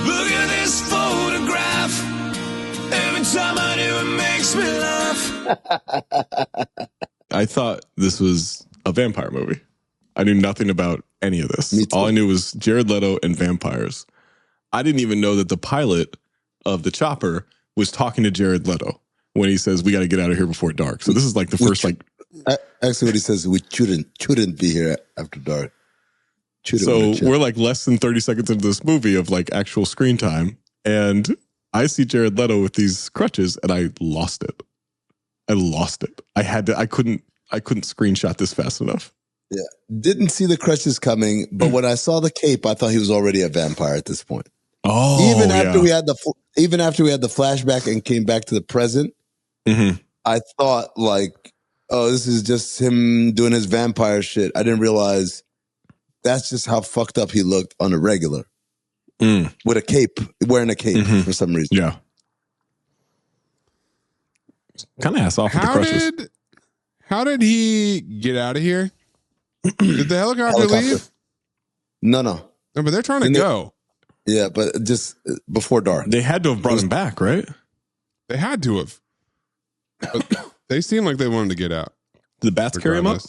Look at this photograph. Every time I do, it makes me laugh. I thought this was a vampire movie. I knew nothing about any of this. Me too. All I knew was Jared Leto and vampires. I didn't even know that the pilot of The Chopper was talking to Jared Leto when he says, we got to get out of here before dark. So this is like the first, like... Actually, what he says, we shouldn't be here after dark. So we're like less than 30 seconds into this movie of like actual screen time. And I see Jared Leto with these crutches and I lost it. I couldn't screenshot this fast enough. Yeah. Didn't see the crutches coming, but when I saw the cape, I thought he was already a vampire at this point. Oh, even after we had the flashback and came back to the present, I thought like, oh, this is just him doing his vampire shit. I didn't realize that's just how fucked up he looked on a regular with a cape, wearing a cape for some reason. Yeah. Kind of ass off with the crutches. How did he get out of here? Did the helicopter leave? No. No, but they're trying to go. Yeah, but just before dark. They had to have brought him back, right? They had to have. But they seem like they wanted to get out. Did the bats carry him up?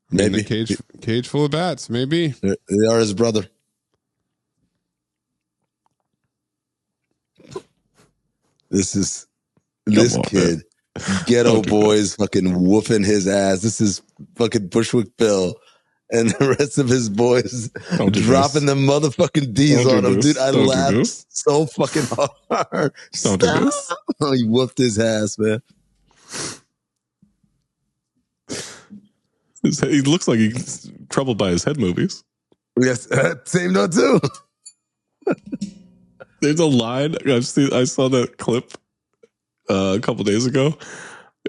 Maybe a cage full of bats. Maybe they are his brother. This kid, ghetto boys, fucking whooping his ass. This is fucking Bushwick Bill, and the rest of his boys dropping the motherfucking D's on him, dude. I laughed so fucking hard. Don't do this. He whooped his ass, man. He looks like he's troubled by his head movies. Yes, same note too. There's a line I saw that clip a couple days ago.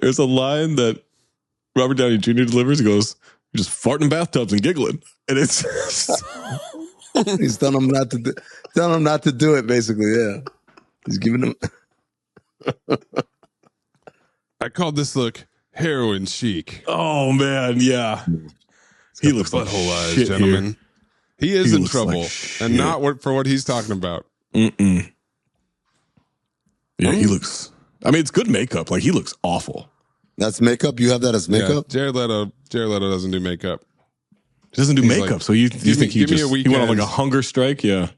There's a line that Robert Downey Jr. delivers. He goes, "You're just farting in bathtubs and giggling," and it's he's telling him not to do it. Basically, yeah, he's giving him. I called this look heroin chic. Oh man, yeah. He looks like butthole eyes, shit, gentlemen. He is in looks trouble, like and not for what he's talking about. Yeah, he looks. I mean, it's good makeup. Like he looks awful. That's makeup. You have that as makeup. Yeah, Jared Leto doesn't do makeup. He doesn't do He's makeup. like, So you think he went on like a hunger strike? Yeah.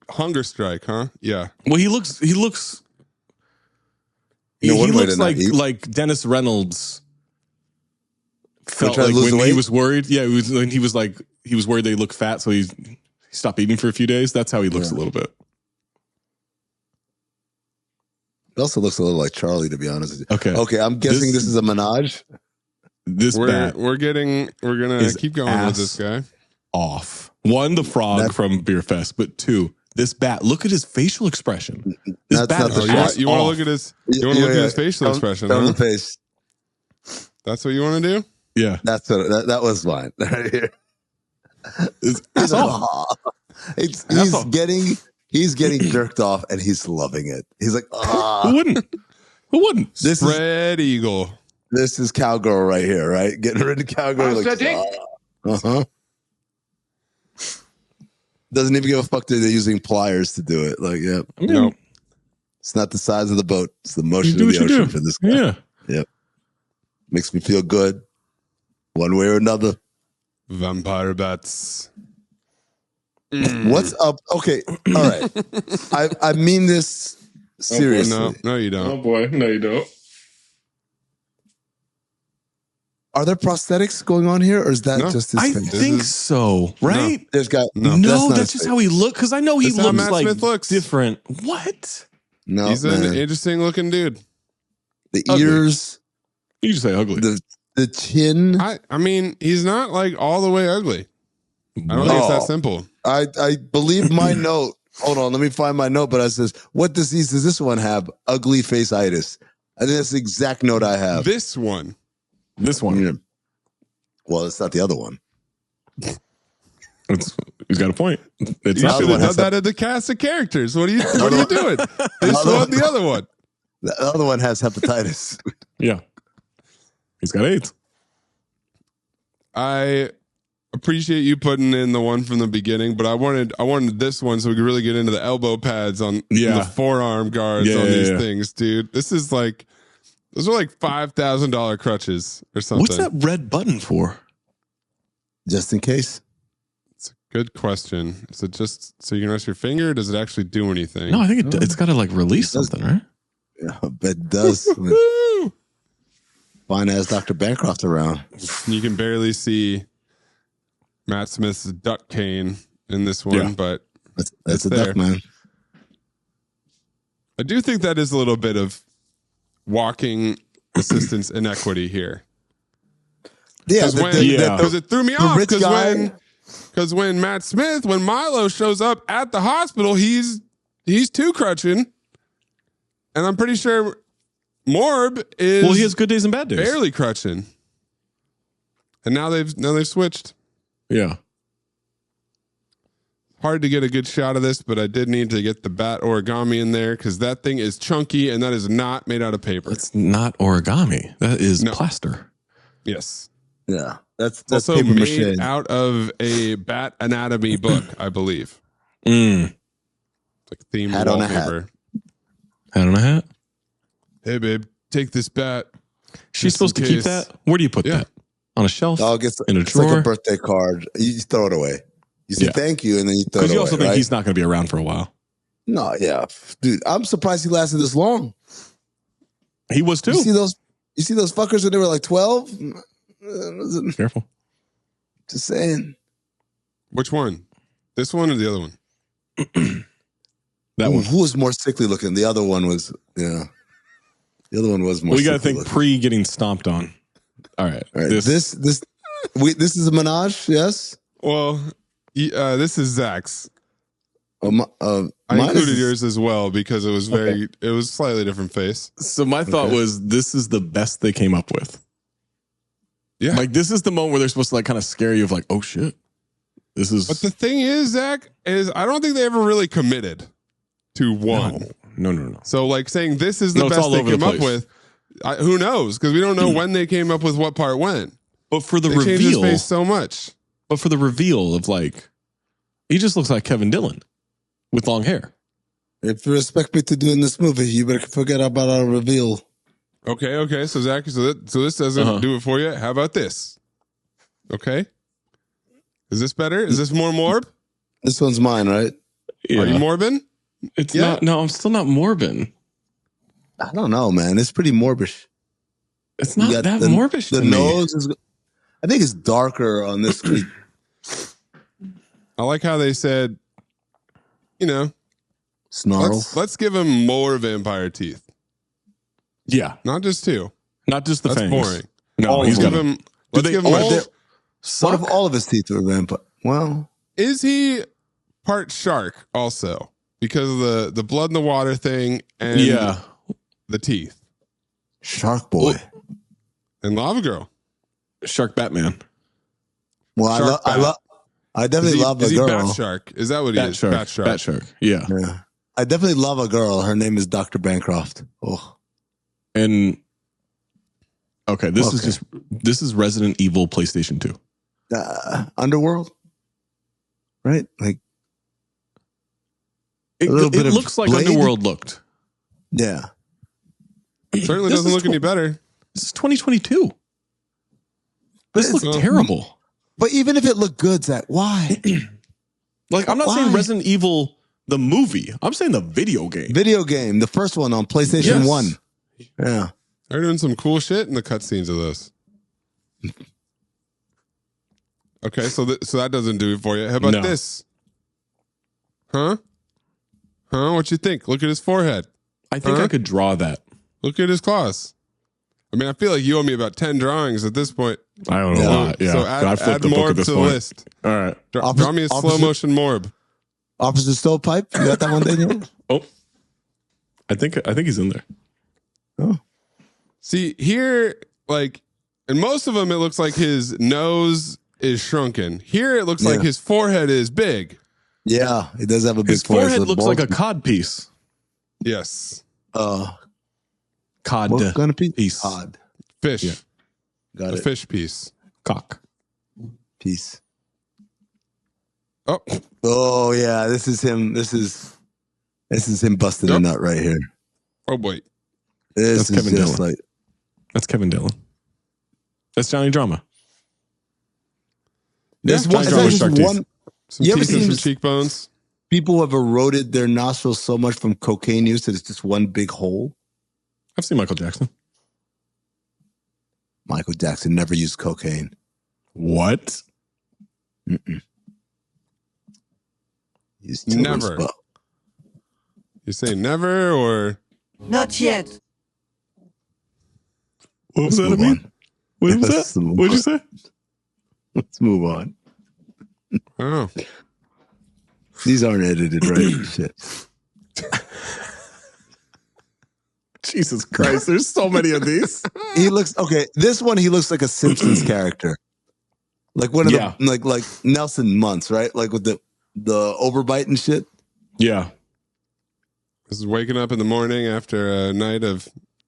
Hunger strike, huh? Yeah. Well, he looks. He looks like Dennis Reynolds felt like when he was worried. Yeah, when he was worried they look fat, so he stopped eating for a few days. That's how he looks a little bit. It also looks a little like Charlie, to be honest with you. Okay. Okay, I'm guessing this is a menage. We're gonna keep going with this guy. Off. One, the frog from Beer Fest, but two, this bat. Look at his facial expression. This bat. You want to look at his? You want to look at his facial expression? On the face. That's what you want to do? Yeah, that's what that was mine right here. He's getting jerked off and he's loving it. He's like, who wouldn't? Who wouldn't? This Spread Eagle. This is cowgirl right here, right? Getting rid of cowgirl. Like, doesn't even give a fuck that they're using pliers to do it. Like, yeah, no, it's not the size of the boat; it's the motion of the ocean for this guy. Yeah, yep. Makes me feel good, one way or another. Vampire bats. What's up? Okay, all right. I mean this seriously. Oh, no, you don't. Oh boy, no, you don't. Are there prosthetics going on here, or is that just his face? I think so, right? No, there's got that's just how he looks. Because I know he looks like looks. different. What? No, he's an interesting looking dude. The ears. You just say ugly. The chin. I mean, he's not like all the way ugly. I don't think it's that simple. I believe my note. Hold on, let me find my note. But I says, what disease does this one have? Ugly face-itis. I think that's the exact note I have. This one. Yeah. Well, it's not the other one. He's got a point. It's you should have done that in the cast of characters. What are you doing? This one, the other one. The other one has hepatitis. Yeah. He's got AIDS. I appreciate you putting in the one from the beginning, but I wanted this one so we could really get into the elbow pads on the forearm guards on these things, dude. This is like, those are like $5,000 crutches or something. What's that red button for? Just in case. It's a good question. Is it just so you can rest your finger? Or does it actually do anything? No, I think it's got to like release something, right? Yeah, I bet it does. Fine ass Dr. Bancroft around. You can barely see Matt Smith's duck cane in this one, but that's a duck, man. I do think that is a little bit of walking assistance inequity here. Yeah, because it threw me off. Because when Matt Smith, when Milo shows up at the hospital, he's too crutching, and I'm pretty sure Morb is he has good days and bad days, barely crutching, and now they've switched. Yeah. Hard to get a good shot of this, but I did need to get the bat origami in there because that thing is chunky and that is not made out of paper. It's not origami. That is plaster. Yes. Yeah. That's also paper made mache. out of a bat anatomy book, I believe. Mm. Like themed Hat on a wallpaper. Hat on a hat. Hey, babe, take this bat. She's supposed to keep that? Where do you put that? On a shelf? Dog, it's in a drawer? like a birthday card. You throw it away. You say thank you, and then you throw it away. Because you also think he's not going to be around for a while. No, yeah. Dude, I'm surprised he lasted this long. He was too. You see those fuckers when they were like 12? Careful. Just saying. Which one? This one or the other one? That one. Who was more sickly looking? The other one was, yeah. The other one was more We got to sickly think looking. pre getting stomped on. All right. This is a menage, yes? Well, this is Zach's. I mine included is- yours as well because it was it was slightly different face. So my thought was this is the best they came up with. Yeah. Like this is the moment where they're supposed to like kind of scare you of like, oh shit. This is. But the thing is, Zach, is I don't think they ever really committed to one. No. So like saying this is the best they came up with, who knows? Because we don't know when they came up with what part when. But for the they changed his reveal, face so much. But for the reveal of like, he just looks like Kevin Dillon with long hair. If you expect me to do in this movie, you better forget about our reveal. Okay. So Zach, so this doesn't do it for you. How about this? Okay. Is this better? Is this more Morb? This one's mine, right? Yeah. Are you Morbin? It's not. No, I'm still not Morbin. I don't know, man. It's pretty Morbish. It's not that Morbish The to me. nose is. I think it's darker on this street. I like how they said, Snarls. let's give him more vampire teeth. Yeah. Not just two. Not just the That's fangs. boring. No, he's got them. Let's give him What if all of his teeth are vampire? Well, is he part shark also? Because of the blood in the water thing and the teeth. Shark Boy. And Lava Girl. Shark Batman. Well, I definitely love a is he girl. Bat Shark? Is that what he is? Bat Shark. Bat Shark. Yeah. I definitely love a girl. Her name is Dr. Bancroft. Oh. And okay, this is Resident Evil PlayStation 2. Underworld? Right? Like it looks like Blade? Underworld looked. Yeah. Certainly doesn't look any better. This is 2022. This looks terrible. But even if it looked good, Zach, why? Like, I'm not saying Resident Evil, the movie. I'm saying the video game. Video game, the first one on PlayStation 1. Yeah. They're doing some cool shit in the cutscenes of this. Okay, so that doesn't do it for you. How about this? Huh? What you think? Look at his forehead. I think I could draw that. Look at his claws. I mean, I feel like you owe me about 10 drawings at this point. I don't know a lot. Yeah. So add the book Morb at this to the point. list. All right. Draw me a slow motion Morb. Officer Stovepipe? You got that one, Daniel? Oh. I think he's in there. Oh. See, here, like, in most of them, it looks like his nose is shrunken. Here, it looks like his forehead is big. Yeah, he does have a big His forehead looks like a cod piece. Yes. Cod what kind of piece. Cod. Fish. Got a it. fish piece. Cock. Piece. Oh yeah, this is him. This is him busting a nut right here. Oh boy, this is Kevin just Dillon. That's Kevin Dillon. That's Johnny Drama. There's one. Some teeth and some cheekbones. People have eroded their nostrils so much from cocaine use that it's just one big hole. I've seen Michael Jackson. Michael Jackson never used cocaine. What? He's never. You say never or not yet? What was that? I mean, what was that? What did you say? Let's move on. Oh, these aren't edited, right? Shit. Jesus Christ! There's so many of these. He looks okay. This one, he looks like a Simpsons character, like one of the like Nelson Muntz, right? Like with the overbite and shit. Yeah. This is waking up in the morning after a night of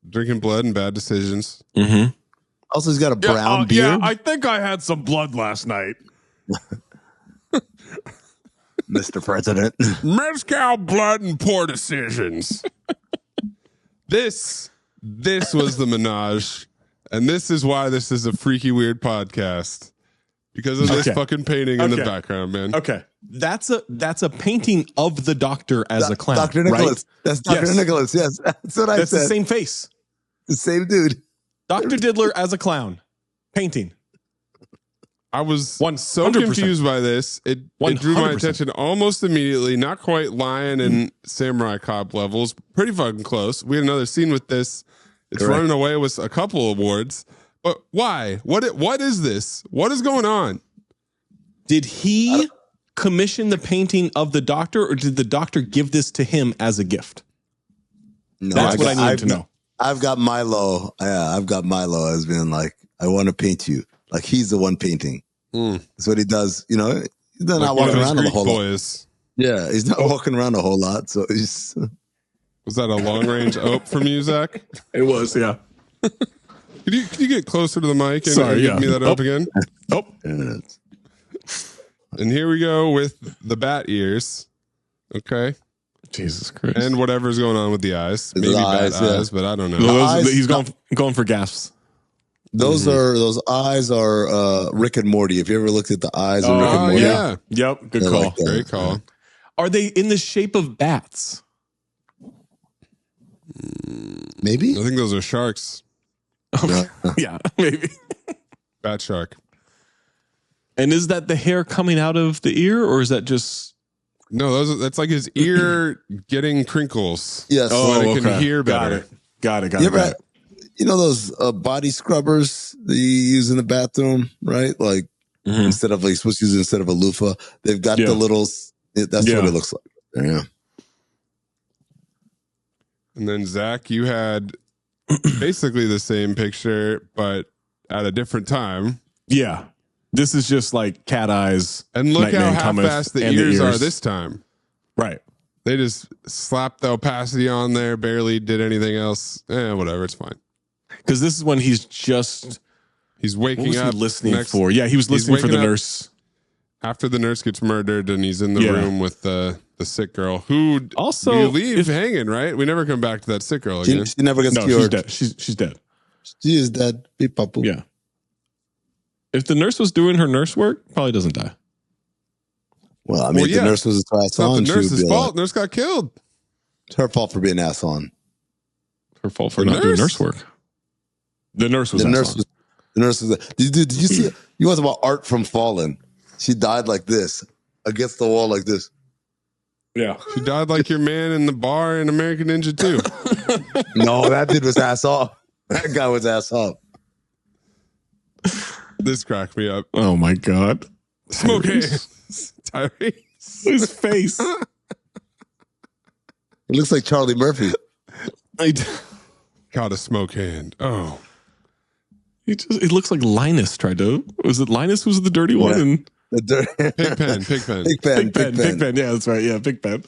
drinking blood and bad decisions. Mm-hmm. Also, he's got a brown beard. Yeah, I think I had some blood last night. Mr. President. Mezcal, blood, and poor decisions. This was the menage, and this is why this is a freaky weird podcast. Because of this fucking painting in the background, man. Okay. That's a painting of the doctor as a clown. Dr. Nicholas. Right? That's Dr. Nicholas, yes. That's what I said. That's the same face. The same dude. Dr. Diddler as a clown. Painting. I was so confused by this. It drew my attention almost immediately. Not quite Lion and Samurai Cop levels. Pretty fucking close. We had another scene with this. It's running away with a couple awards. But why? What is this? What is going on? Did he commission the painting of the doctor, or did the doctor give this to him as a gift? No, that's what I need to know. I've got Milo. Yeah, I've got Milo as being like, I want to paint you. Like he's the one painting. That's what he does. You know, he's not walking around a whole lot. Yeah, he's not walking around a whole lot. So he's. Was that a long range ope from you, Zach? It was, yeah. Could you get closer to the mic and give me that up again? Oh. And here we go with the bat ears. Okay. Jesus Christ. And whatever's going on with the eyes. Maybe bat eyes, but I don't know. He's going for gasps. Those eyes are Rick and Morty. If you ever looked at the eyes of Rick and Morty. Yeah. Yep. Good call. Like great call. Are they in the shape of bats? Maybe. I think those are sharks. Yeah, maybe. Bat shark. And is that the hair coming out of the ear, or is that just... No, that's like his ear getting crinkles. Yes. So it can hear better. Got it. You know those body scrubbers that you use in the bathroom, right? Like instead of, like, you're supposed to use it instead of a loofah, they've got the little, that's what it looks like. Yeah. And then Zach, you had basically the same picture, but at a different time. Yeah. This is just like cat eyes. And look how half-assed the ears are this time. Right. They just slapped the opacity on there, barely did anything else. Whatever, it's fine. Because this is when he's waking up. Listening for? Yeah, he was listening for the nurse. After the nurse gets murdered and he's in the room with the sick girl, who also we leave hanging, right? We never come back to that sick girl again. She never gets cured. She's dead. She is dead. Beep, papu. Yeah. If the nurse was doing her nurse work, probably doesn't die. Well, I mean, if the nurse was an ass on, it's not the nurse's fault. Nurse got killed. It's her fault for being ass on. Her fault for not doing nurse work. The nurse was. The nurse was. Did you see? You was about Art from Fallen. She died like this, against the wall like this. Yeah, she died like your man in the bar in American Ninja 2. No, that dude was ass off. That guy was ass off. This cracked me up. Oh my god, Smoky. Tyrese. His face. It looks like Charlie Murphy. Got a smoke hand. Oh. It looks like Linus tried to. Was it Linus who was the dirty one? And Pigpen. Yeah, that's right. Yeah, Pigpen.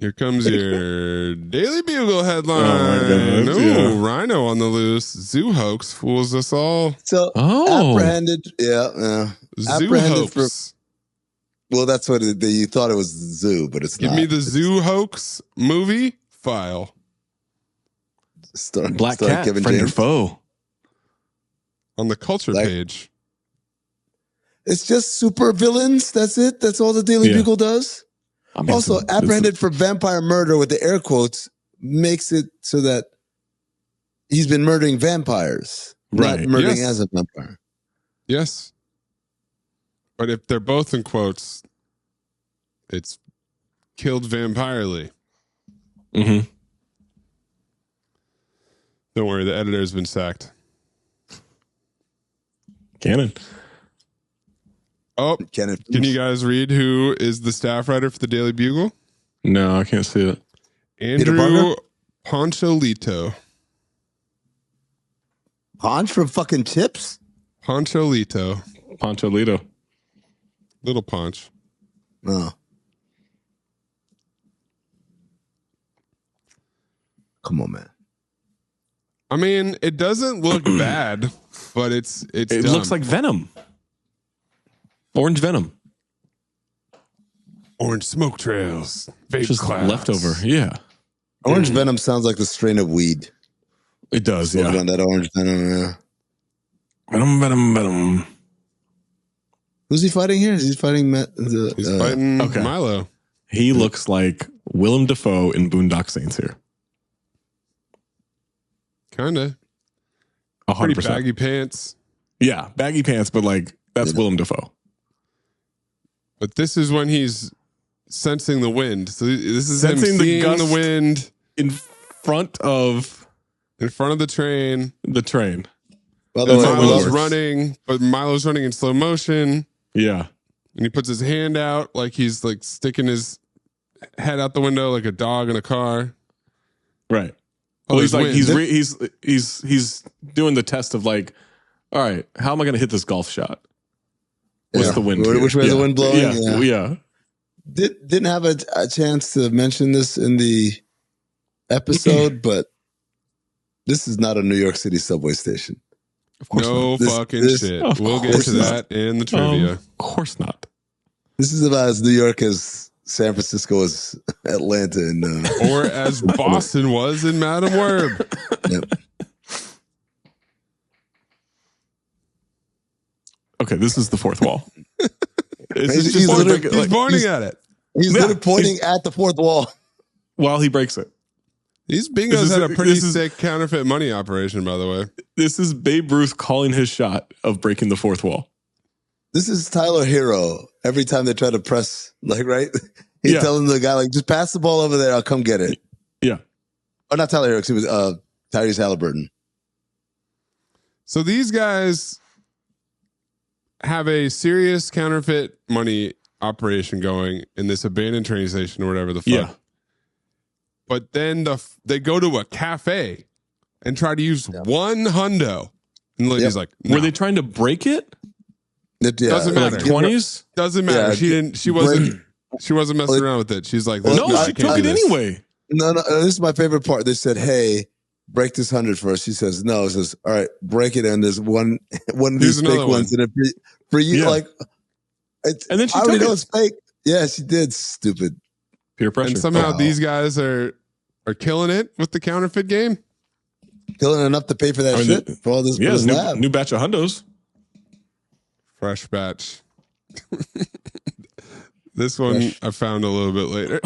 Here comes your Daily Bugle headline. Oh my goodness, Ooh, Rhino on the loose. Zoo hoax fools us all. So apprehended. Yeah. Zoo Apprehended hoax. Well, that's what you thought it was zoo, but it's Give not. me the zoo hoax movie file. Black Cat, Kevin friend or James. foe. On the culture page. It's just super villains. That's it. That's all the Daily Bugle does. I mean, also, apprehended for vampire murder with the air quotes makes it so that he's been murdering vampires, not murdering as a vampire. Yes. But if they're both in quotes, it's killed vampirely. Mm-hmm. Don't worry, the editor's been sacked. Canon. Oh, can you guys read who is the staff writer for the Daily Bugle? No, I can't see it. Andrew Poncholito. Ponch from fucking Chips? Poncholito. Poncholito. Little Ponch. Oh. Come on, man. I mean, it doesn't look bad, but it dumb. Looks like Venom. Orange Venom. Orange smoke trails. Vape just clouds. leftover. Yeah. Orange Venom sounds like the strain of weed. It does, yeah. On that Orange Venom, yeah. Venom. Who's he fighting here? Is he fighting He's fighting Milo. He looks like Willem Dafoe in Boondock Saints here. Kinda. 100%. Pretty baggy pants. Yeah, baggy pants, but like that's Willem Dafoe. But this is when he's sensing the wind. So this is sensing him seeing the wind in front of the train. The train. By the way, Milo's running, but Milo's running in slow motion. Yeah. And he puts his hand out like he's like sticking his head out the window like a dog in a car. Right. Well, he's like he's doing the test of like, all right, how am I going to hit this golf shot? What's the wind? Which way is the wind blowing? Yeah. Didn't have a chance to mention this in the episode, but this is not a New York City subway station. Of course no not. fucking shit. We'll get to that in the trivia. Of course not. This is about as New York as San Francisco as Atlanta and or as Boston was in Madam Morb. Yep. Okay, this is the fourth wall. He's pointing at it. He's literally pointing at the fourth wall while he breaks it. These bingos had a pretty sick counterfeit money operation, by the way. This is Babe Ruth calling his shot of breaking the fourth wall. This is Tyler Hero. Every time they try to press, like, right? He's telling the guy, like, just pass the ball over there. I'll come get it. Yeah. Oh, not Tyler Hero. Excuse me. Tyrese Halliburton. So these guys have a serious counterfeit money operation going in this abandoned train station or whatever the fuck. Yeah. But then they go to a cafe and try to use one hundo. And the lady's like, no. Were they trying to break it? Doesn't matter. Like 20s? Doesn't matter. She wasn't messing around with it. She's like, no, she took it anyway. No, this is my favorite part. They said, hey, break this 100 first. She says, no. It says, all right, break it. And there's one of these fake ones in it for you. Like, and then she I already took know it's fake. Yeah, she did. Stupid. Peer pressure. And somehow these guys are killing it with the counterfeit game. Killing enough to pay for that shit for all this. Yeah, new batch of hundos. Fresh batch. This one I found a little bit later.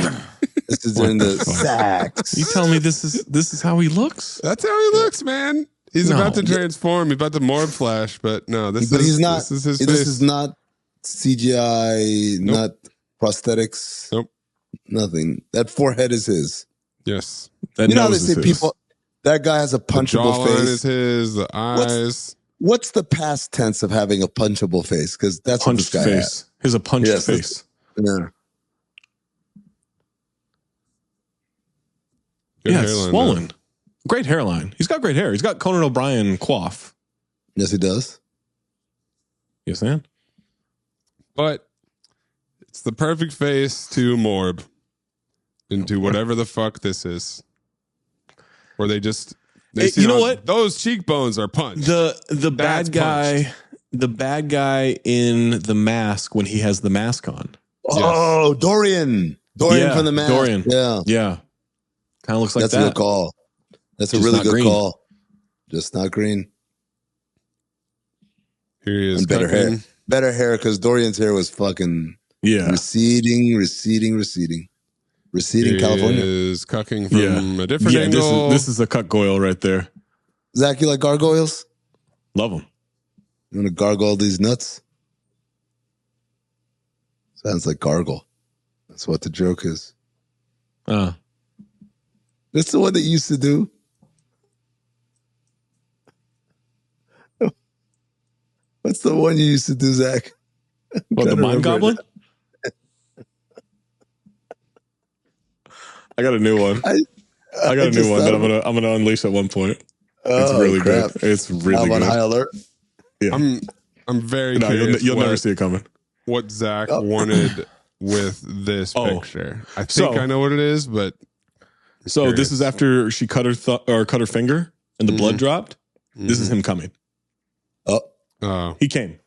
This is in the sacks. You telling me this is how he looks? That's how he looks, man. He's about to transform. He's about to Morb flash, but no, this is his face. This is not CGI, not prosthetics. Nope. Nothing. That forehead is his. Yes. That you know how they say people, that guy has a punchable face. The jawline is his, the eyes. What's the past tense of having a punchable face? Because that's what this guy has. He has a punched face. Yeah. Yeah, it's swollen. Though. Great hairline. He's got great hair. He's got Conan O'Brien coif. Yes, he does. Yes, man. But it's the perfect face to Morb. into whatever the fuck this is. Or they just you know what? Those cheekbones are punched. The bad guy, punched. the bad guy in The Mask when he has the mask on. Oh, yes. Dorian from The Mask. Dorian. Yeah. Kind of looks like That's that. a good call. That's Just a really not good green. call. Just not green. Here he is. And better hair. Better hair because Dorian's hair was fucking receding California. Is cucking from a different angle. This is a cut goyle right there. Zach, you like gargoyles? Love them. You want to gargle these nuts? Sounds like gargle. That's what the joke is. That's the one that you used to do. What's the one you used to do, Zach? What, the mind goblin? I got a new one. I got a new one that I'm gonna unleash at one point. It's really good. It's really good. High alert. Yeah. I'm very curious. You'll never see it coming. What Zach wanted with this picture. I think I know what it is, but this is after she cut her finger and the blood dropped. This is him coming. Oh. He came.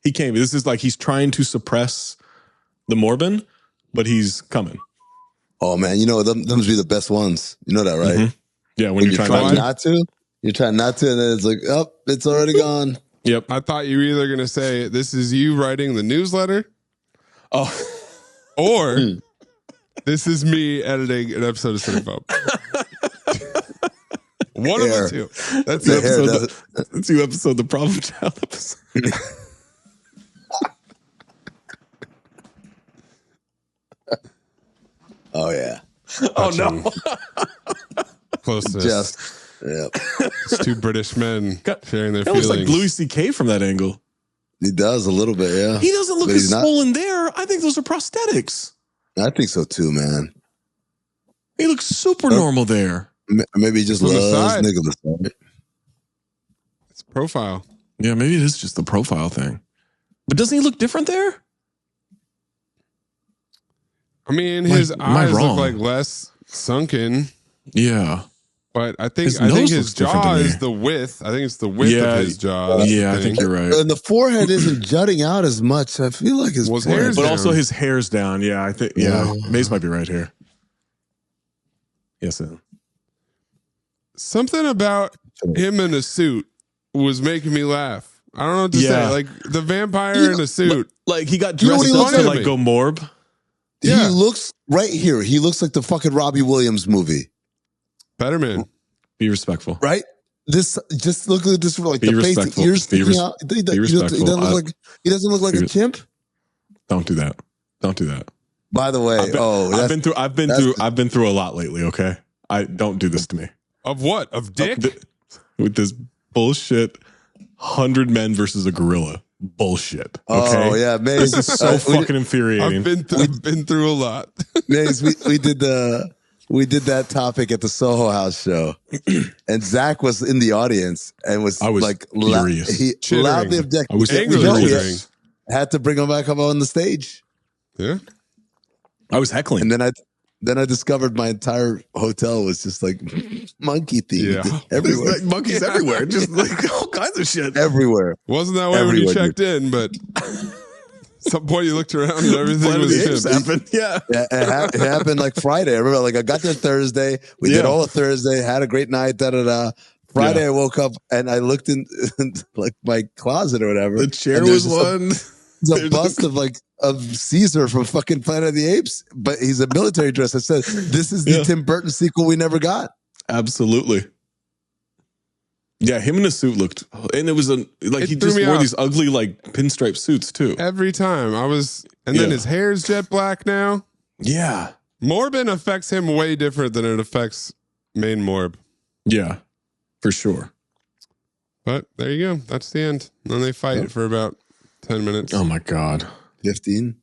This is like he's trying to suppress the Morbin, but he's coming. Oh man, you know them be the best ones. You know that, right? Mm-hmm. Yeah, when you're trying not to, you're trying not to, and then it's like, it's already gone. Yep. I thought you were either going to say this is you writing the newsletter, or this is me editing an episode of Cinephobe. One of the two. That's the episode. That's the episode, the Problem Child episode. Oh yeah. Oh no. Closest. It's two British men sharing their feelings. Looks like Louis C.K. from that angle. He does a little bit, yeah. He doesn't look as swollen there. I think those are prosthetics. I think so too, man. He looks super normal there. Maybe he just loves Nicholas. It's profile. Yeah, maybe it is just the profile thing. But doesn't he look different there? I mean, his eyes look like less sunken. Yeah. But I think his jaw is the width. I think it's the width of his jaw. I think you're right. And the forehead isn't jutting out as much. I feel like his hair's but down. Also his hair's down. Yeah, I think. Yeah, Mace might be right here. Yes, sir. Something about him in a suit was making me laugh. I don't know what to say. Like the vampire in a suit. Like he got dressed up to like go Morb. Yeah. He looks right here. He looks like the fucking Robbie Williams movie. Better man. Be respectful. Right? Just look at this like be the face, the ears sticking out. He doesn't look like a chimp. Don't do that. Don't do that. By the way, I've been through a lot lately, okay? I don't do this to me. Of what? Of dick? With this bullshit 100 men versus a gorilla. Bullshit. Okay. Oh yeah, man. This is so fucking infuriating. I've been through a lot. Maze, we did that topic at the Soho House show, and Zach was in the audience and was like furious. He loudly objected. I was angrily had to bring him back up on the stage. Yeah, I was heckling, and then I discovered my entire hotel was just like monkey themed. Yeah, everywhere, like monkeys everywhere, just like all kinds of shit everywhere. Wasn't that way when you checked in, but. At some point you looked around and everything was happened. Yeah. It happened like Friday. I remember like I got there Thursday. We did all of Thursday, had a great night, Friday I woke up and I looked in like my closet or whatever. The chair was one. There's a bust of Caesar from fucking Planet of the Apes, but he's a military dress. I said, this is the Tim Burton sequel we never got. Absolutely. Yeah, him in a suit looked, and it was he just wore these ugly like pinstripe suits too. Every time then his hair's jet black now. Yeah, Morbin affects him way different than it affects main Morb. Yeah, for sure. But there you go. That's the end. Then they fight for about 10 minutes. Oh my god, 15.